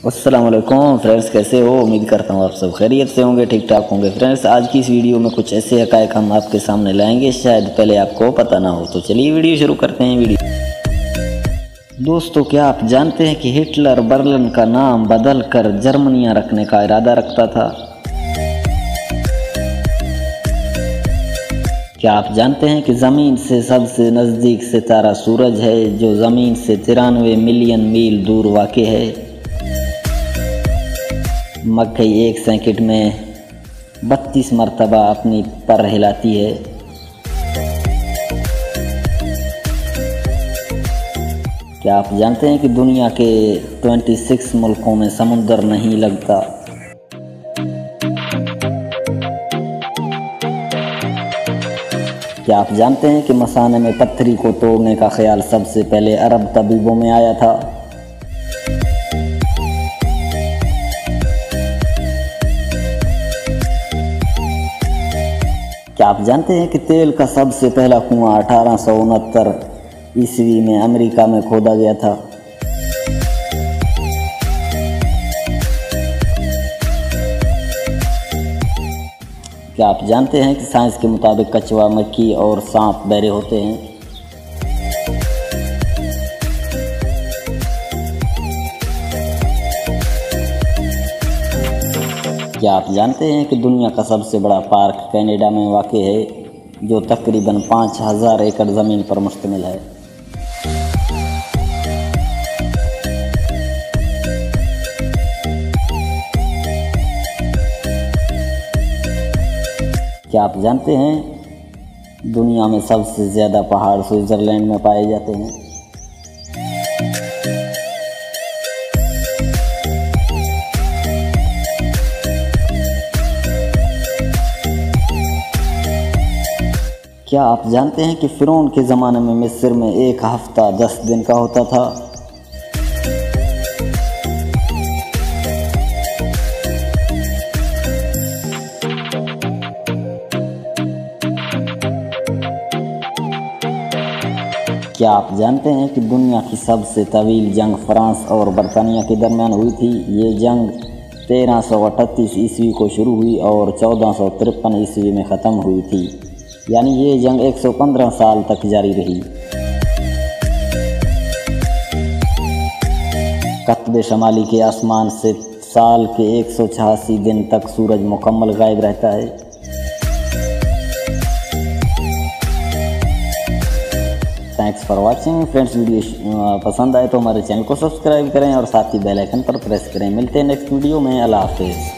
अस्सलाम वालेकुम फ्रेंड्स, कैसे हो? उम्मीद करता हूँ आप सब खैरियत से होंगे, ठीक ठाक होंगे। फ्रेंड्स, आज की इस वीडियो में कुछ ऐसे हक़ाइक़ हम आपके सामने लाएंगे शायद पहले आपको पता ना हो। तो चलिए वीडियो शुरू करते हैं। दोस्तों, क्या आप जानते हैं कि हिटलर बर्लिन का नाम बदल कर जर्मनिया रखने का इरादा रखता था? क्या आप जानते हैं कि ज़मीन से सबसे नज़दीक सितारा सूरज है, जो ज़मीन से 93 मिलियन मील दूर वाक़ है? मक्खी एक सेकंड में 32 मरतबा अपनी पर हिलाती है। क्या आप जानते हैं कि दुनिया के 26 मुल्कों में समुंदर नहीं लगता? क्या आप जानते हैं कि मसाने में पत्थरी को तोड़ने का ख्याल सबसे पहले अरब तबीबों में आया था? क्या आप जानते हैं कि तेल का सबसे पहला कुआं 1869 ईस्वी में अमेरिका में खोदा गया था? क्या आप जानते हैं कि साइंस के मुताबिक कछुआ, मक्खी और सांप बहरे होते हैं? क्या आप जानते हैं कि दुनिया का सबसे बड़ा पार्क कनाडा में वाक़ है, जो तकरीबन 5000 एकड़ ज़मीन पर मुश्तमिल है? क्या आप जानते हैं दुनिया में सबसे ज़्यादा पहाड़ स्विट्ज़रलैंड में पाए जाते हैं? क्या आप जानते हैं कि फ़िरौन के ज़माने में मिस्र में एक हफ़्ता 10 दिन का होता था? क्या आप जानते हैं कि दुनिया की सबसे तवील जंग फ्रांस और बरतानिया के दरमियान हुई थी? ये जंग 1338 ईस्वी को शुरू हुई और 1453 ईस्वी में ख़त्म हुई थी, यानी ये जंग 115 साल तक जारी रही। कत्ब शमाली के आसमान से साल के 186 दिन तक सूरज मुकम्मल गायब रहता है। Thanks for watching friends. Video पसंद आए तो हमारे चैनल को सब्सक्राइब करें और साथ ही बेल आइकन पर प्रेस करें। मिलते हैं नेक्स्ट वीडियो में। अल्लाह हाफिज़।